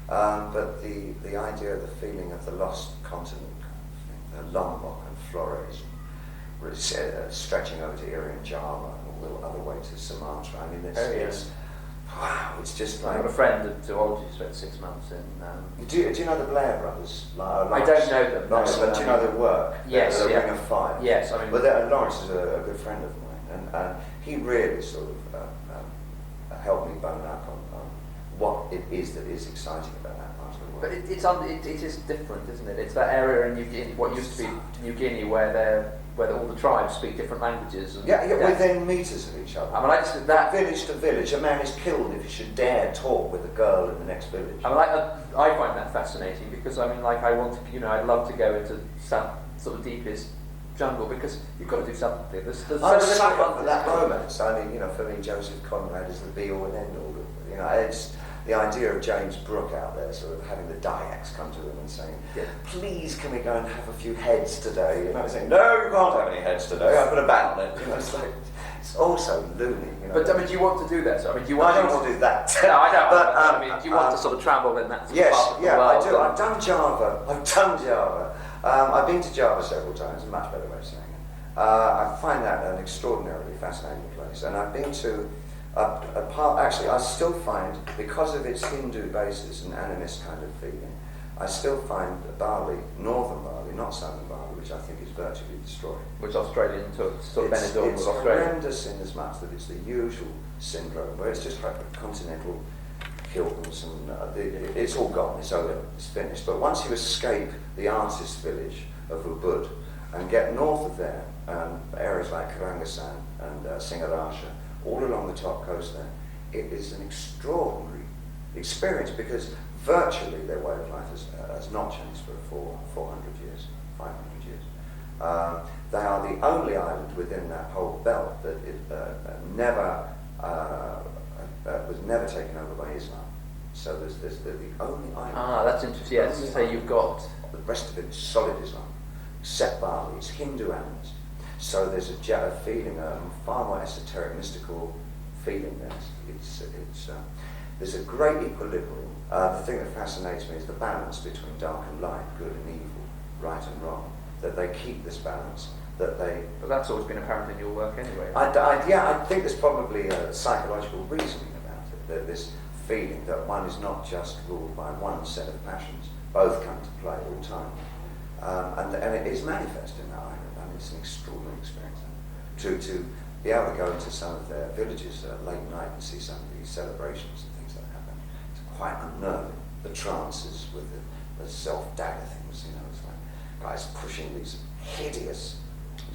[SPEAKER 1] But the idea, the feeling of the lost continent, kind of thing, Lombok and Flores, stretching over to Irian Java and all the other way to Sumatra. I mean, it's wow, it's just like...
[SPEAKER 3] I've got a friend at zoology who spent 6 months in...
[SPEAKER 1] Do you know the Blair brothers?
[SPEAKER 3] I don't know them.
[SPEAKER 1] Lawrence,
[SPEAKER 3] no,
[SPEAKER 1] but do you know their work?
[SPEAKER 3] Yes,
[SPEAKER 1] the
[SPEAKER 3] yeah.
[SPEAKER 1] Ring of Fire.
[SPEAKER 3] Yes, I mean...
[SPEAKER 1] But Lawrence is a good friend of mine, and he really sort of helped me bone up on what it is that is exciting about that part of the world.
[SPEAKER 3] But it is different, isn't it? It's that area in New Guinea, what used to be New Guinea, where all the tribes speak different languages. And
[SPEAKER 1] within metres of each other.
[SPEAKER 3] I mean, I just that
[SPEAKER 1] village to village, a man is killed if he should dare talk with a girl in the next village.
[SPEAKER 3] I mean, I find that fascinating because I mean, like, I want to, I'd love to go into some sort of deepest jungle because you've got to do something. There's
[SPEAKER 1] I'm a sucker for that romance. I mean, for me, Joseph Conrad is the be-all and end-all. It's the idea of James Brooke out there, sort of having the Dyaks come to him and saying, "Please, can we go and have a few heads today?" Saying, "No, you can't have any heads today. I've got a ban on it." It's like, it's also loony.
[SPEAKER 3] But I mean, do you want to do that? So, I mean, do you want?
[SPEAKER 1] I don't want to do that.
[SPEAKER 3] No, I don't.
[SPEAKER 1] But
[SPEAKER 3] I mean, do you want to sort of travel in that?
[SPEAKER 1] Yes,
[SPEAKER 3] part of the world?
[SPEAKER 1] I do. I've done Java. I've been to Java several times. A much better way of saying it. I find that an extraordinarily fascinating place, and I've been to. Actually, I still find, because of its Hindu basis and animist kind of feeling, I still find Bali, northern Bali, not southern Bali, which I think is virtually destroyed.
[SPEAKER 3] Which Australian took, sort of Benidorm
[SPEAKER 1] It's
[SPEAKER 3] was Australian.
[SPEAKER 1] horrendous in as much that it's the usual syndrome, where it's just like continental hills and it's all gone, it's over, it's finished. But once you escape the artist village of Ubud and get north of there, areas like Karangasan and Singaraja, all along the top coast there, it is an extraordinary experience because virtually their way of life has not changed for 400 years, 500 years. They are the only island within that whole belt that was never taken over by Islam. So they're the only island.
[SPEAKER 3] Ah, that's interesting. Yes, so you've got...
[SPEAKER 1] The rest of it is solid Islam, except Bali, it's Hindu animist. So there's a feeling, a far more esoteric, mystical feeling there. There's a great equilibrium. The thing that fascinates me is the balance between dark and light, good and evil, right and wrong. That they keep this balance. But
[SPEAKER 3] that's always been apparent in your work anyway.
[SPEAKER 1] I think there's probably a psychological reasoning about it. That this feeling that one is not just ruled by one set of passions. Both come to play all the time. And it is manifest in that island. It's an extraordinary experience. To be able to go into some of their villages late night and see some of these celebrations and things that happen, it's quite unnerving. The trances with the self-dagger things, it's like guys pushing these hideous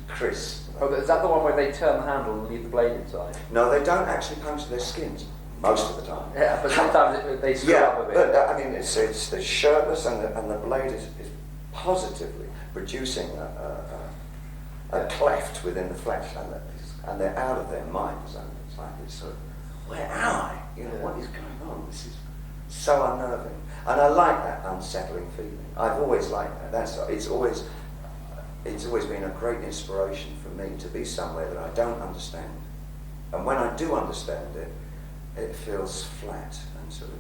[SPEAKER 1] crisps.
[SPEAKER 3] Oh, is that the one where they turn the handle and leave the blade inside?
[SPEAKER 1] No, they don't actually puncture their skins most of the time.
[SPEAKER 3] Yeah, but sometimes they screw up a bit.
[SPEAKER 1] But I mean, it's the shirtless and the blade is positively producing a cleft within the flesh, and they're out of their minds. And it's like it's sort of, where am I? What is going on? This is so unnerving, and I like that unsettling feeling. I've always liked that. It's always been a great inspiration for me to be somewhere that I don't understand, and when I do understand it, it feels flat and sort of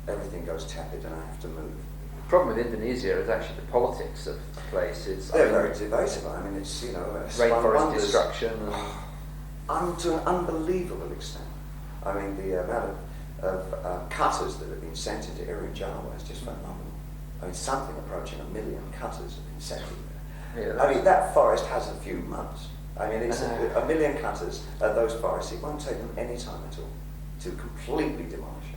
[SPEAKER 1] everything goes tepid, and I have to move.
[SPEAKER 3] The problem with Indonesia is actually the politics of the place.
[SPEAKER 1] They're very divisive. I mean, it's
[SPEAKER 3] rainforest destruction and
[SPEAKER 1] to an unbelievable extent. I mean, the amount of cutters that have been sent into Irian Java is just phenomenal. I mean, something approaching 1 million cutters have been sent in there. I mean, that forest has a few months. I mean, it's 1 million cutters at those forests. It won't take them any time at all to completely demolish it.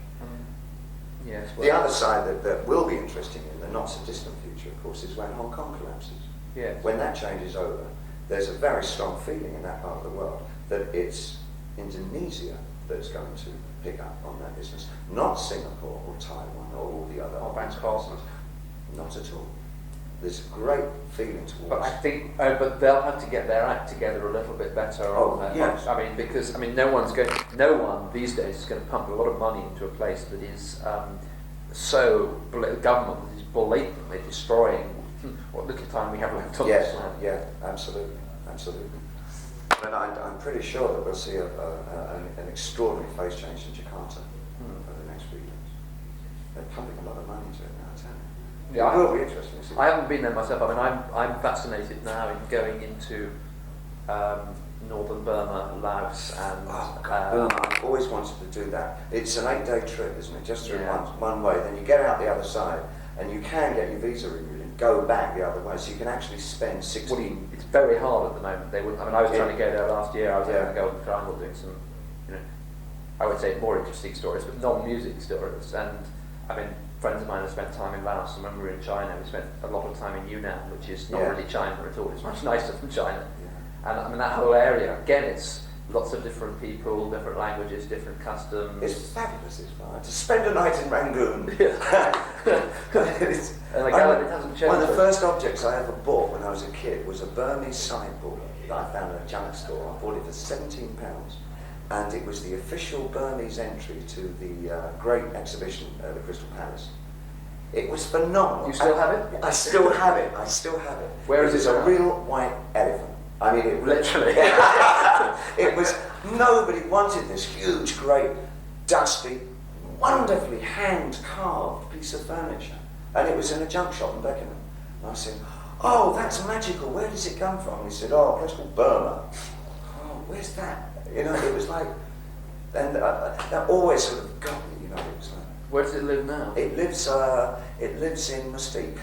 [SPEAKER 3] Yes,
[SPEAKER 1] the other side that will be interesting in the not so distant future, of course, is when Hong Kong collapses.
[SPEAKER 3] Yes.
[SPEAKER 1] When that changes over, there's a very strong feeling in that part of the world that it's Indonesia that's going to pick up on that business, not Singapore or Taiwan or all the other.
[SPEAKER 3] Or Bangkok.
[SPEAKER 1] Not at all. There's a great feeling towards.
[SPEAKER 3] But I think, but they'll have to get their act together a little bit better.
[SPEAKER 1] Yes.
[SPEAKER 3] I mean, because no one these days is going to pump a lot of money into a place that is government is blatantly destroying what little time we have left on this land.
[SPEAKER 1] Yeah, absolutely.
[SPEAKER 2] But I'm pretty sure that we'll see an extraordinary phase change in Jakarta over the next few years. They're pumping a lot of money into it now, isn't it?
[SPEAKER 3] Yeah,
[SPEAKER 2] It will be interesting to see.
[SPEAKER 3] I haven't been there myself. I mean, I'm fascinated now in going into northern Burma, Laos, and
[SPEAKER 2] I've always wanted to do that. It's an 8-day trip, isn't it? Just through
[SPEAKER 3] Yeah.
[SPEAKER 2] one way. Then you get out the other side, and you can get your visa renewed and go back the other way. So you can actually spend 16.
[SPEAKER 3] It's very hard at the moment. I was trying to go there last year. I was there
[SPEAKER 2] Yeah.
[SPEAKER 3] in the Golden Triangle doing some, I would say more interesting stories, but non-music stories. And I mean, friends of mine have spent time in Laos, and when we were in China, we spent a lot of time in Yunnan, which is not really China at all. It's much nicer than China. And I mean, that whole area, again, it's lots of different people, different languages, different customs.
[SPEAKER 2] It's fabulous, it's fun. To spend a night in Rangoon.
[SPEAKER 3] And it hasn't changed.
[SPEAKER 2] One of the first objects I ever bought when I was a kid was a Burmese sideboard that I found in a junk store. I bought it for £17, and it was the official Burmese entry to the great exhibition at the Crystal Palace. It was phenomenal.
[SPEAKER 3] You still have it?
[SPEAKER 2] I still have it. I still have it.
[SPEAKER 3] Where is it?
[SPEAKER 2] It's a real white elephant. I mean, it
[SPEAKER 3] Literally.
[SPEAKER 2] it was, nobody wanted this huge, great, dusty, wonderfully hand-carved piece of furniture. And it was in a junk shop in Beckenham. And I said, oh, that's magical, where does it come from? He said, oh, a place called Burma. Oh, where's that? You know, it was like, and that always sort of got me, you know, it was like.
[SPEAKER 3] Where does it live now?
[SPEAKER 2] It lives in Mystique.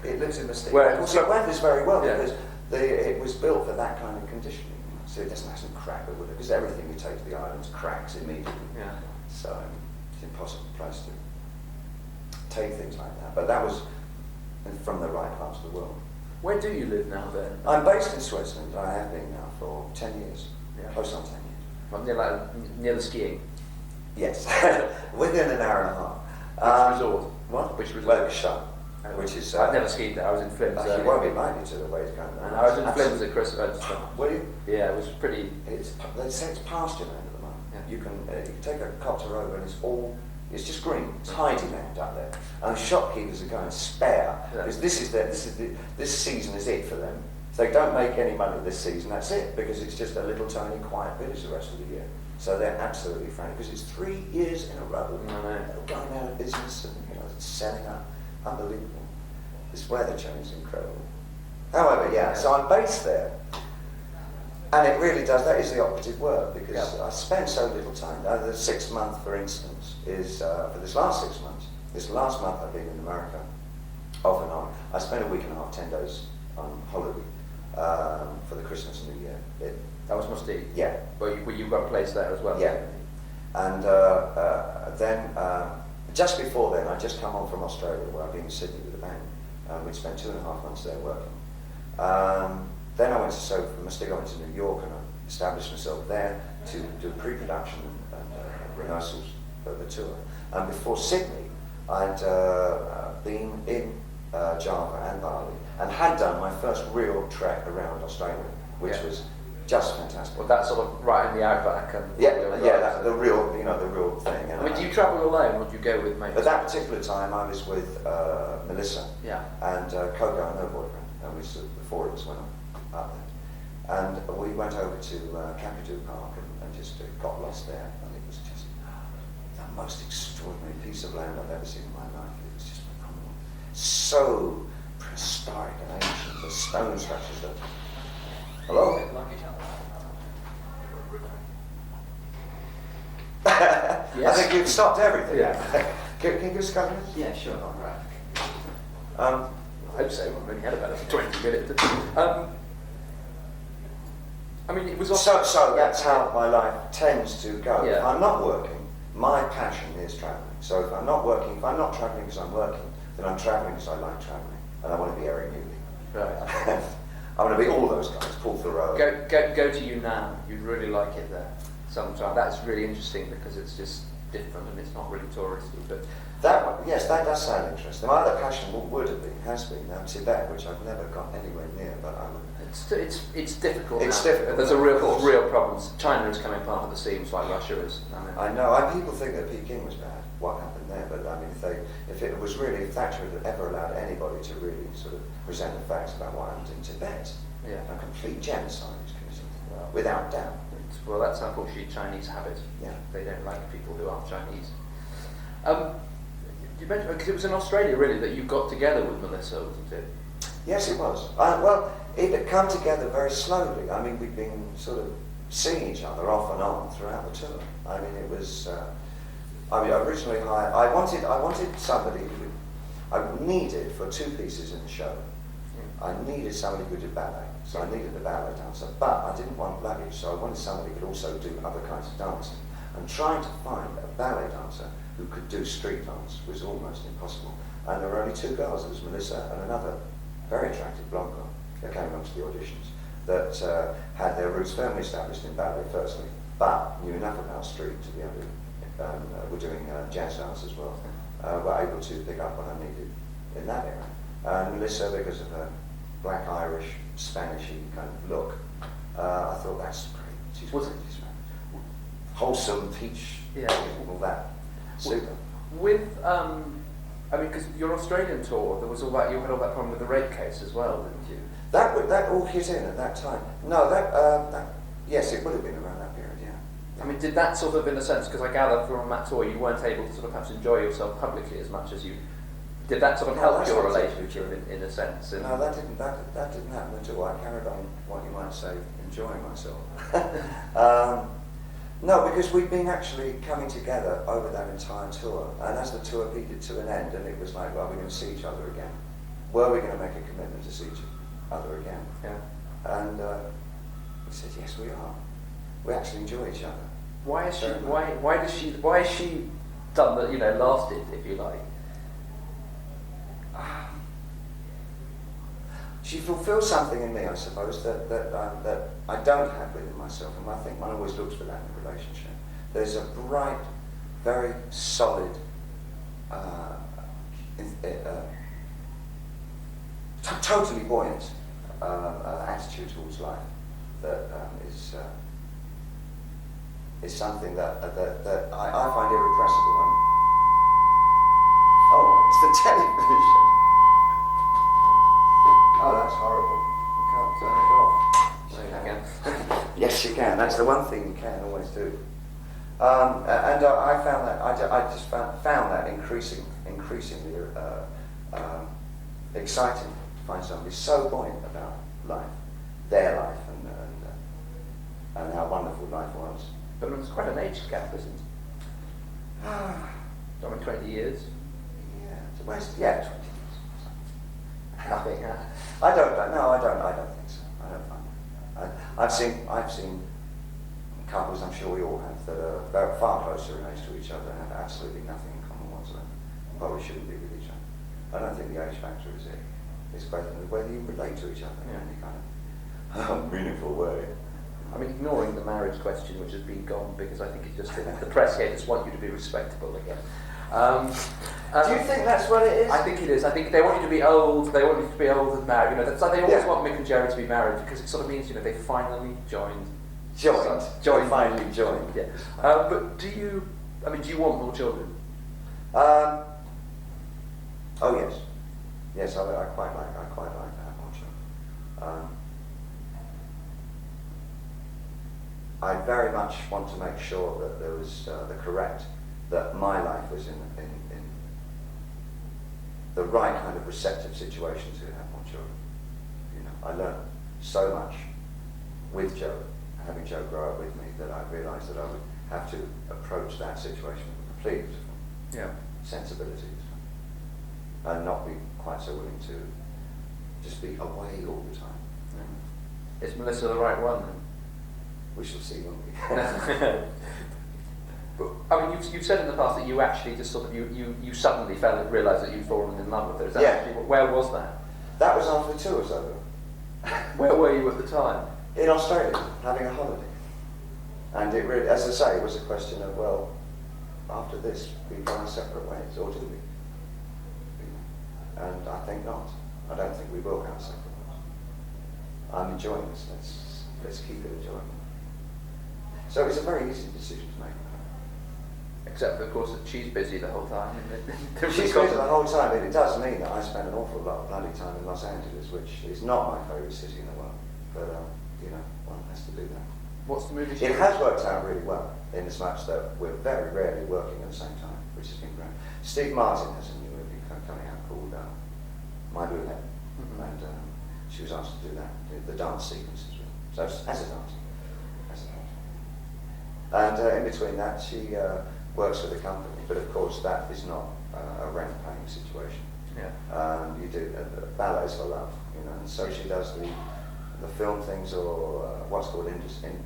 [SPEAKER 2] It lives in Mystique.
[SPEAKER 3] Where?
[SPEAKER 2] Of course, it went very well
[SPEAKER 3] Yeah.
[SPEAKER 2] because it was built for that kind of conditioning. So it doesn't actually crack with it, because everything you take to the islands cracks immediately.
[SPEAKER 3] Yeah.
[SPEAKER 2] So it's an impossible place to take things like that. But that was from the right parts of the world.
[SPEAKER 3] Where do you live now then?
[SPEAKER 2] I'm based in Switzerland. I have been now for 10 years.
[SPEAKER 3] Yeah.
[SPEAKER 2] Close on 10 years.
[SPEAKER 3] Well, near the skiing.
[SPEAKER 2] Yes. Within an hour and a half.
[SPEAKER 3] Which resort?
[SPEAKER 2] What?
[SPEAKER 3] Which resort?
[SPEAKER 2] Well, which is...
[SPEAKER 3] I've never skied there. I was in Flims.
[SPEAKER 2] You won't be likely to the way it's going.
[SPEAKER 3] And I was in Flims at Christmas.
[SPEAKER 2] Were you?
[SPEAKER 3] Yeah, it was pretty.
[SPEAKER 2] They say it's pasture land at the moment.
[SPEAKER 3] Yeah.
[SPEAKER 2] You can take a copter over and it's just green, tidy land up there. And the shopkeepers are going spare, because this season is it for them. If they don't make any money this season, that's it, because it's just a little tiny quiet village the rest of the year. So they're absolutely frantic, because it's 3 years in a row. They're going out of business and selling up. Unbelievable. This weather change is incredible. However, so I'm based there. And it really does, that is the operative word, because I spend so little time. The 6th month, for instance, is, for this last 6 months, this last month I've been in America, off and on. I spent a week and a half, 10 days on holiday for the Christmas and New Year.
[SPEAKER 3] That was Mustique.
[SPEAKER 2] Yeah.
[SPEAKER 3] Well, you've got a place there as well.
[SPEAKER 2] Yeah. And then, just before then, I'd just come home from Australia, where I've been in Sydney with a band. We'd spent 2.5 months there working. Then I went from Mystique, I went to New York, and I established myself there to do pre-production and rehearsals for the tour. And before Sydney, I'd been in Java and Bali, and had done my first real trek around Australia, which was just fantastic.
[SPEAKER 3] Well, that's sort of right in the outback. And
[SPEAKER 2] that's the real thing.
[SPEAKER 3] I mean, do you travel alone, or do you go with mates?
[SPEAKER 2] At that particular time, I was with Melissa and Coco and her boyfriend, and we stood, the four of us went up there. And we went over to Kakadu Park and just got lost there, and it was just the most extraordinary piece of land I've ever seen in my life. It was just phenomenal. So prehistoric and ancient, the stone structures that... Hello?
[SPEAKER 3] Yes.
[SPEAKER 2] I think you've stopped everything.
[SPEAKER 3] Yeah.
[SPEAKER 2] Can you give us a couple minutes?
[SPEAKER 3] Yeah, sure.
[SPEAKER 2] Um,
[SPEAKER 3] I hope so. I've only had about 20 minutes. I mean, it was also...
[SPEAKER 2] So that's how my life tends to go.
[SPEAKER 3] Yeah.
[SPEAKER 2] If I'm not working, my passion is travelling. So if I'm not working, if I'm not travelling because I'm working, then I'm travelling because I like travelling, and I want to be Eric Newley.
[SPEAKER 3] Right.
[SPEAKER 2] I want to be all those guys, Paul Thoreau.
[SPEAKER 3] Go to Yunnan. You'd really like it there. Sometime. That's really interesting because it's just different and it's not really touristy. But
[SPEAKER 2] That does sound interesting. My other passion has been Tibet, which I've never got anywhere near, but I would.
[SPEAKER 3] It's difficult.
[SPEAKER 2] It's
[SPEAKER 3] now.
[SPEAKER 2] difficult.
[SPEAKER 3] There's real problems. China is coming apart at the seams like Russia is.
[SPEAKER 2] I know. People think that Peking was bad. What happened there? But I mean, if Thatcher had ever allowed anybody to really sort of present the facts about what happened in Tibet, a complete genocide was committed.
[SPEAKER 1] without doubt.
[SPEAKER 3] Well, that's unfortunately a Chinese habit.
[SPEAKER 1] Yeah.
[SPEAKER 3] They don't like people who are Chinese. You mentioned, because it was in Australia really that you got together with Melissa, wasn't it?
[SPEAKER 1] Yes, it was. Well, it had come together very slowly. I mean, we'd been sort of seeing each other off and on throughout the tour. I mean, it was. I mean, originally hired. I wanted somebody who I needed for 2 pieces in the show. I needed somebody who did ballet, so I needed a ballet dancer. But I didn't want luggage, so I wanted somebody who could also do other kinds of dancing. And trying to find a ballet dancer who could do street dance was almost impossible. And there were only 2 girls. There was Melissa and another very attractive blonde girl that came along to the auditions that had their roots firmly established in ballet firstly, but knew enough about street to be able to, were doing jazz dance as well, were able to pick up what I needed in that area. And Melissa, because of her black Irish, Spanishy kind of look, I thought that's great. She's great. She's wholesome, peach, all that. Super.
[SPEAKER 3] With, I mean, because your Australian tour, there was all that, you had all that problem with the rape case as well, didn't you?
[SPEAKER 1] That all hit in at that time. No, yes, it would have been around that period, yeah.
[SPEAKER 3] I mean, did that sort of, in a sense, because I gather from that tour you weren't able to sort of perhaps enjoy yourself publicly as much as you, did that sort of help your relationship in a sense?
[SPEAKER 1] No, that didn't happen at all. I carried on what you might say, enjoying myself. No, because we'd been actually coming together over that entire tour, and as the tour peaked to an end, and it was like, well, we're going to see each other again. Were we going to make a commitment to see each other again?
[SPEAKER 3] Yeah.
[SPEAKER 1] And we said, yes, we are. We actually enjoy each other.
[SPEAKER 3] Why has she done that? You know, lasted, if you like.
[SPEAKER 1] She fulfills something in me, I suppose, that I don't have within myself, and I think one always looks for that in a relationship. There's a bright, very solid, totally buoyant attitude towards life that is something that I find irrepressible. Oh, it's the television. Oh, that's horrible.
[SPEAKER 3] You can't turn it off.
[SPEAKER 1] Yes, you can. That's the one thing you can always do. And I found that I just found that increasingly exciting to find somebody so buoyant about life, their life, and how wonderful life was.
[SPEAKER 3] But it's quite an age gap, isn't it? I mean, 20 years.
[SPEAKER 1] Yeah, 20 years.
[SPEAKER 3] Nothing.
[SPEAKER 1] I don't think so. I don't find that. I've seen couples, I'm sure we all have, that are very far closer in age to each other and have absolutely nothing in common whatsoever. Probably shouldn't be with each other. I don't think the age factor is it. It's whether you relate to each other in any kind of meaningful way.
[SPEAKER 3] I mean, ignoring the marriage question, which has been gone, because I think it's just the press here just want you to be respectable again.
[SPEAKER 1] Do you think that's what it is?
[SPEAKER 3] I think it is. I think they want you to be old. They want you to be old and married. You know, that's like they always want Mick and Jerry to be married because it sort of means, you know, they finally joined.
[SPEAKER 1] Finally joined.
[SPEAKER 3] Yeah. But do you want more children?
[SPEAKER 1] Oh yes, yes. I quite like to have more children. I very much want to make sure that there was that my life was in the right kind of receptive situation to have more children. You know, I learned so much with Joe, having Joe grow up with me, that I realised that I would have to approach that situation with complete sensibility and not be quite so willing to just be away all the time.
[SPEAKER 3] Yeah. Is Melissa the right one then?
[SPEAKER 1] We shall see, won't we?
[SPEAKER 3] I mean, you've said in the past that you actually just sort of you suddenly realised that you'd fallen in love with her. Is that actually, where was that?
[SPEAKER 1] That was after the tour was over.
[SPEAKER 3] Where were you at the time?
[SPEAKER 1] In Australia, having a holiday. And it really, as I say, it was a question of, well, after this, we go our separate ways, or do we? And I think not. I don't think we will have separate ways. I'm enjoying this. Let's keep it enjoyable. So it's a very easy decision to make.
[SPEAKER 3] Except, of course, that she's busy the whole time.
[SPEAKER 1] She's busy the whole time, but it does mean that I spend an awful lot of bloody time in Los Angeles, which is not my favourite city in the world. But
[SPEAKER 2] you know, one has to do that.
[SPEAKER 3] What's the movie?
[SPEAKER 2] It has worked out really well, in as much that we're very rarely working at the same time, which has been great. Steve Martin has a new movie coming out called My Blue Heaven, and she was asked to do that, the dance sequences with. So as a dancer. And in between that, she works for the company, but of course that is not a rent-paying situation.
[SPEAKER 3] Yeah.
[SPEAKER 2] You do ballets for love, you know, and so she does the film things, or what's called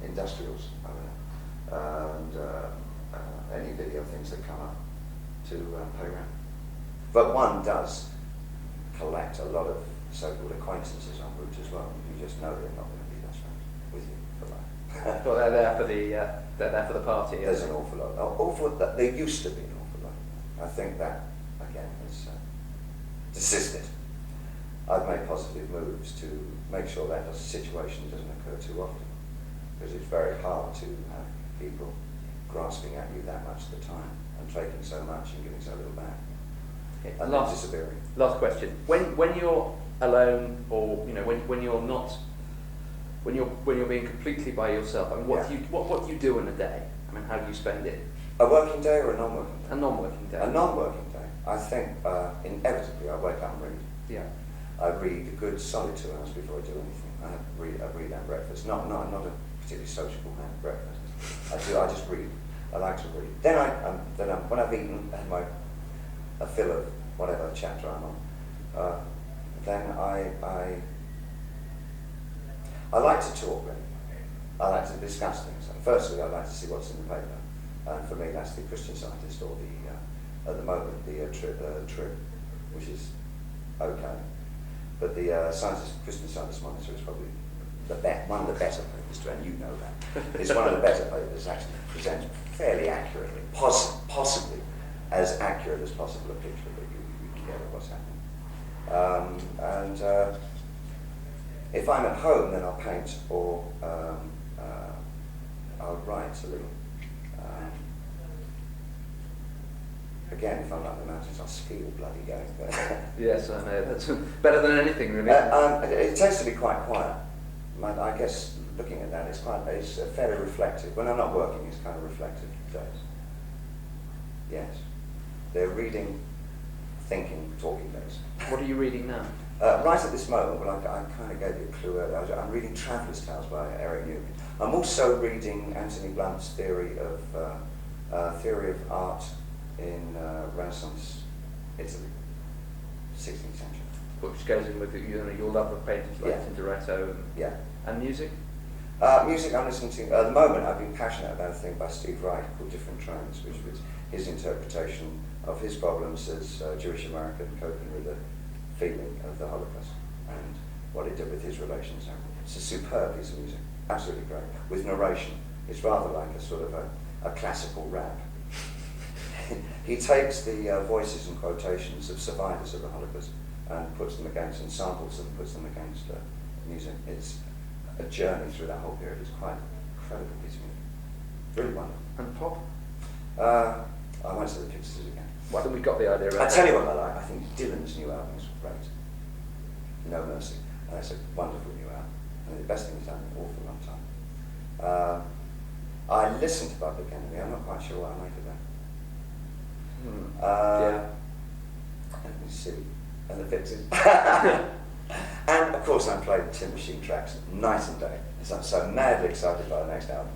[SPEAKER 2] industrials, and any video things that come up to pay rent. But one does collect a lot of so-called acquaintances en route as well. You just know they're not going to be best friends with you for life.
[SPEAKER 3] Well, they're there for the party.
[SPEAKER 2] There's an awful lot. There used to be an awful lot. I think that again has desisted. I've made positive moves to make sure that situation doesn't occur too often, because it's very hard to have people grasping at you that much at the time and taking so much and giving so little back.
[SPEAKER 3] Okay.
[SPEAKER 2] And
[SPEAKER 3] Last
[SPEAKER 2] disappearing.
[SPEAKER 3] Last question. When you're alone, or you know, when you're not, when you're being completely by yourself, I mean, what do you do in a day? I mean, how do you spend it?
[SPEAKER 2] A working day or a non-working day?
[SPEAKER 3] A non-working day.
[SPEAKER 2] A non-working day. I think inevitably I wake up and read.
[SPEAKER 3] Yeah.
[SPEAKER 2] I read a good solid 2 hours before I do anything. I read at breakfast. Not a particularly sociable man at breakfast. I just read. I like to read. Then when I've eaten and had a fill of whatever chapter I'm on, then I like to talk. Really. I like to discuss things. Firstly, I like to see what's in the paper, and for me that's the Christian Scientist, or at the moment the Trib, which is okay. But the Christian Scientist Monitor is probably one of the better papers, and you know that. It's one of the better papers, actually presents fairly accurately, possibly as accurate as possible a picture that you can get of what's happening. And if I'm at home, then I'll paint, or I'll write a little. Again, if I'm up in the mountains, I'll ski all bloody going.
[SPEAKER 3] Yes, I know. That's better than anything, really.
[SPEAKER 2] It tends to be quite quiet. I guess looking at that, it's fairly reflective. When I'm not working, it's kind of reflective days. Yes. They're reading, thinking, talking days.
[SPEAKER 3] What are you reading now?
[SPEAKER 2] Right at this moment, well, I kind of gave you a clue earlier. I'm reading Traveller's Tales by Eric Newman. I'm also reading Anthony Blunt's theory of art in Renaissance Italy, 16th century.
[SPEAKER 3] Which goes in with your love of paintings like Tintoretto and music?
[SPEAKER 2] Music I'm listening to, at the moment I've been passionate about a thing by Steve Wright called Different Trains, which was his interpretation of his problems as a Jewish American coping with the feeling of the Holocaust and what it did with his relations. It's a superb piece of music, absolutely great, with narration. It's rather like a sort of a classical rap. He takes the voices and quotations of survivors of the Holocaust and puts them against, and samples them, puts them against music. It's a journey through that whole period. It's quite an incredible piece of music. Really wonderful.
[SPEAKER 3] And pop?
[SPEAKER 2] I won't say the pictures again.
[SPEAKER 3] Well, then we got the idea.
[SPEAKER 2] I tell you what I like. I think Dylan's new album is great. No Mercy. And that's a wonderful new album. And the best thing he's done in an awful long time. I listened to Public Enemy. I'm not quite sure what I make of that. Let me see. And the Pixies. And of course I'm playing Tin Machine tracks night and day. So I'm so madly excited by the next album.